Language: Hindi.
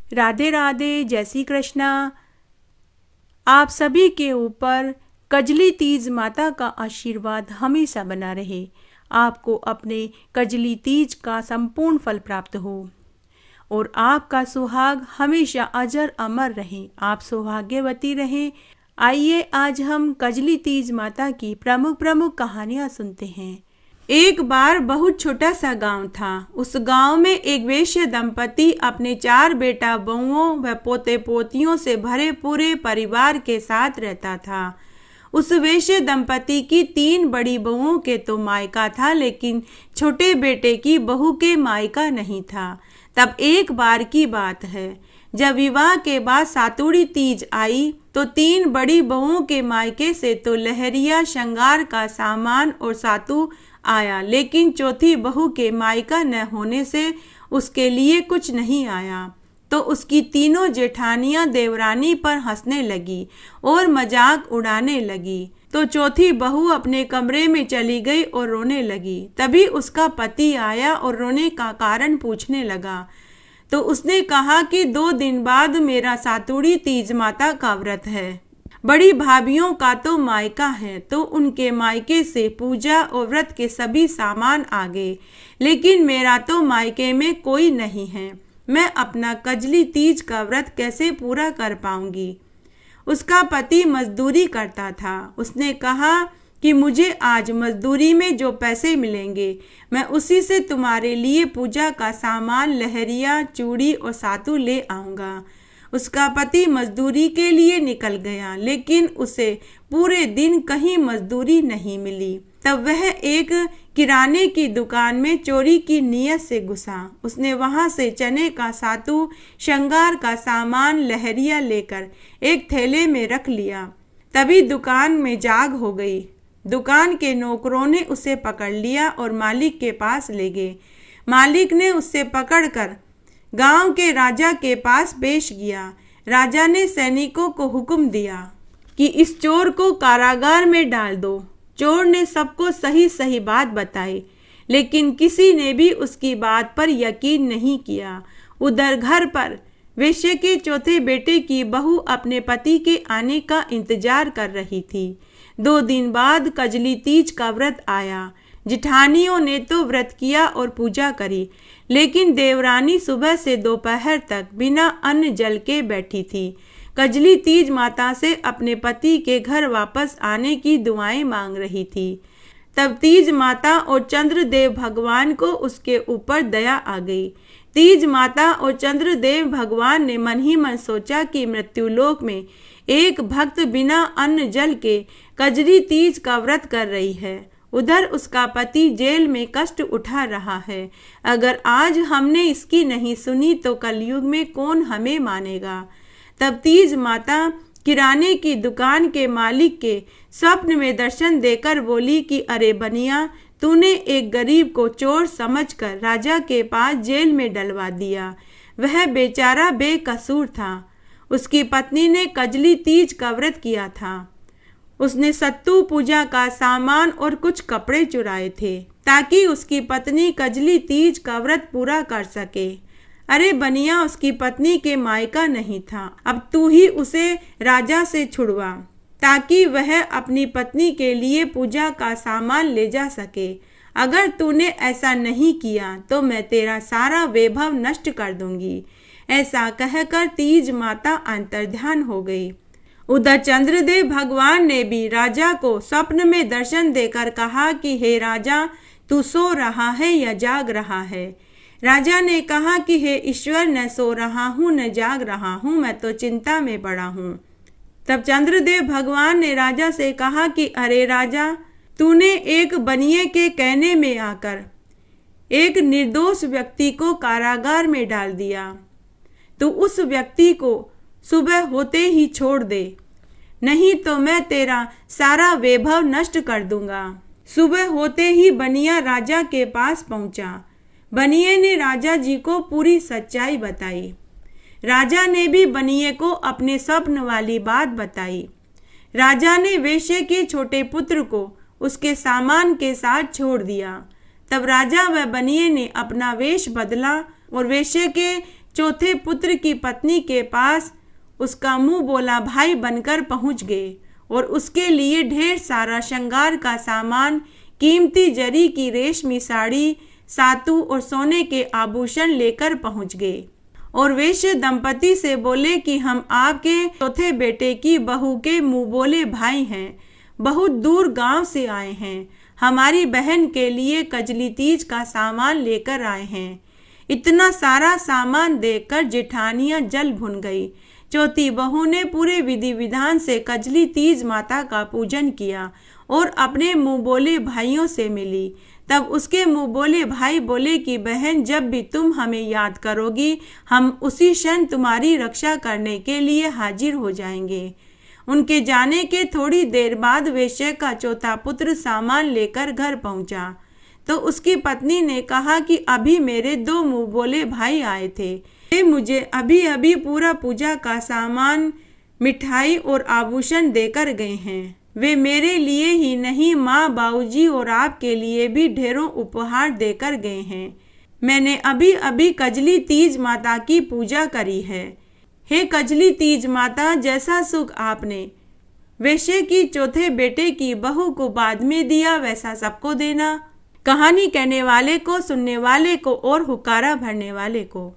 राधे राधे, जय श्री कृष्णा। आप सभी के ऊपर कजली तीज माता का आशीर्वाद हमेशा बना रहे। आपको अपने कजली तीज का संपूर्ण फल प्राप्त हो और आपका सुहाग हमेशा अजर अमर रहे। आप सौभाग्यवती रहें। आइए आज हम कजली तीज माता की प्रमुख प्रमुख कहानियाँ सुनते हैं। एक बार बहुत छोटा सा गांव था। उस गांव में एक वैश्य दंपति अपने 4 बेटा बहुओं व पोते पोतियों से भरे पूरे परिवार के साथ रहता था। उस वैश्य दंपति की 3 बड़ी बहुओं के तो मायका था, लेकिन छोटे बेटे की बहू के मायका नहीं था। तब एक बार की बात है, जब विवाह के बाद सातुड़ी तीज आई तो 3 बड़ी बहुओं के मायके से तो लहरिया, श्रृंगार का सामान और सातु आया, लेकिन चौथी बहू के मायका न होने से उसके लिए कुछ नहीं आया। तो उसकी तीनों जेठानियां देवरानी पर हंसने लगी और मजाक उड़ाने लगी। तो चौथी बहू अपने कमरे में चली गई और रोने लगी। तभी उसका पति आया और रोने का कारण पूछने लगा। तो उसने कहा कि 2 दिन बाद मेरा सातुड़ी तीज माता का व्रत है। बड़ी भाभियों का तो मायका है, तो उनके मायके से पूजा और व्रत के सभी सामान आ गए, लेकिन मेरा तो मायके में कोई नहीं है। मैं अपना कजली तीज का व्रत कैसे पूरा कर पाऊंगी। उसका पति मजदूरी करता था। उसने कहा कि मुझे आज मजदूरी में जो पैसे मिलेंगे मैं उसी से तुम्हारे लिए पूजा का सामान, लहरिया, चूड़ी और सातु ले आऊँगा। उसका पति मजदूरी के लिए निकल गया, लेकिन उसे पूरे दिन कहीं मजदूरी नहीं मिली। तब वह एक किराने की दुकान में चोरी की नीयत से घुसा। उसने वहां से चने का सातु, श्रृंगार का सामान, लहरिया लेकर एक थैले में रख लिया। तभी दुकान में जाग हो गई। दुकान के नौकरों ने उसे पकड़ लिया और मालिक के पास ले गए। मालिक ने उसे पकड़कर गांव के राजा के पास पेश किया। राजा ने सैनिकों को हुक्म दिया कि इस चोर को कारागार में डाल दो। चोर ने सबको सही सही बात बताई, लेकिन किसी ने भी उसकी बात पर यकीन नहीं किया। उधर घर पर वेश्या के चौथे बेटे की बहू अपने पति के आने का इंतजार कर रही थी। 2 दिन बाद कजली तीज का व्रत आया। जिठानियों ने तो व्रत किया और पूजा करी, लेकिन देवरानी सुबह से दोपहर तक बिना अन्न जल के बैठी थी। कजली तीज माता से अपने पति के घर वापस आने की दुआएं मांग रही थी। तब तीज माता और चंद्रदेव भगवान को उसके ऊपर दया आ गई। तीज माता और चंद्रदेव भगवान ने मन ही मन सोचा कि मृत्युलोक में एक भक्त बिना अन्न जल के कजली तीज का व्रत कर रही है। उधर उसका पति जेल में कष्ट उठा रहा है। अगर आज हमने इसकी नहीं सुनी तो कलयुग में कौन हमें मानेगा। तब तीज माता किराने की दुकान के मालिक के स्वप्न में दर्शन देकर बोली कि अरे बनिया, तूने एक गरीब को चोर समझकर राजा के पास जेल में डलवा दिया। वह बेचारा बेकसूर था। उसकी पत्नी ने कजली तीज का व्रत किया था। उसने सत्तू, पूजा का सामान और कुछ कपड़े चुराए थे ताकि उसकी पत्नी कजली तीज का व्रत पूरा कर सके। अरे बनिया, उसकी पत्नी के मायका नहीं था। अब तू ही उसे राजा से छुड़वा ताकि वह अपनी पत्नी के लिए पूजा का सामान ले जा सके। अगर तूने ऐसा नहीं किया तो मैं तेरा सारा वैभव नष्ट कर दूंगी। ऐसा कहकर तीज माता अंतर्ध्यान हो गई। उधर चंद्रदेव भगवान ने भी राजा को स्वप्न में दर्शन देकर कहा कि हे राजा, तू सो रहा है या जाग रहा है। राजा ने कहा कि हे ईश्वर, न सो रहा हूँ न जाग रहा हूँ, मैं तो चिंता में पड़ा हूँ। तब चंद्रदेव भगवान ने राजा से कहा कि अरे राजा, तूने एक बनिए के कहने में आकर एक निर्दोष व्यक्ति को कारागार में डाल दिया। तो उस व्यक्ति को सुबह होते ही छोड़ दे, नहीं तो मैं तेरा सारा वैभव नष्ट कर दूंगा। सुबह होते ही बनिया राजा के पास पहुंचा। बनिए ने राजा जी को पूरी सच्चाई बताई। राजा ने भी बनिए को अपने स्वप्न वाली बात बताई। राजा ने वेश्या के छोटे पुत्र को उसके सामान के साथ छोड़ दिया। तब राजा व बनिए ने अपना वेश बदला और वेश्या के चौथे पुत्र की पत्नी के पास उसका मुंह बोला भाई बनकर पहुंच गए और उसके लिए ढेर सारा श्रृंगार का सामान, कीमती जरी की रेशमी साड़ी, सातु और सोने के आभूषण लेकर पहुंच गए। और वेश्य दंपति से बोले कि हम आपके चौथे बेटे की बहू के मुंह बोले भाई हैं, बहुत दूर गांव से आए हैं, हमारी बहन के लिए कजली तीज का सामान लेकर आए हैं। इतना सारा सामान देखकर जेठानियां जल भुन गई। चौथी बहू ने पूरे विधि विधान से कजली तीज माता का पूजन किया और अपने मुंह बोले भाइयों से मिली। तब उसके मुंह बोले भाई बोले कि बहन, जब भी तुम हमें याद करोगी हम उसी क्षण तुम्हारी रक्षा करने के लिए हाजिर हो जाएंगे। उनके जाने के थोड़ी देर बाद वेश्या का चौथा पुत्र सामान लेकर घर पहुंचा तो उसकी पत्नी ने कहा कि अभी मेरे 2 मुंह बोले भाई आए थे, वे मुझे अभी अभी पूरा पूजा का सामान, मिठाई और आभूषण देकर गए हैं। वे मेरे लिए ही नहीं, माँ, बाबूजी और आपके लिए भी ढेरों उपहार देकर गए हैं। मैंने अभी अभी कजली तीज माता की पूजा करी है। हे कजली तीज माता, जैसा सुख आपने वेश्या की चौथे बेटे की बहू को बाद में दिया वैसा सबको देना। कहानी कहने वाले को, सुनने वाले को और हुक्कारा भरने वाले को।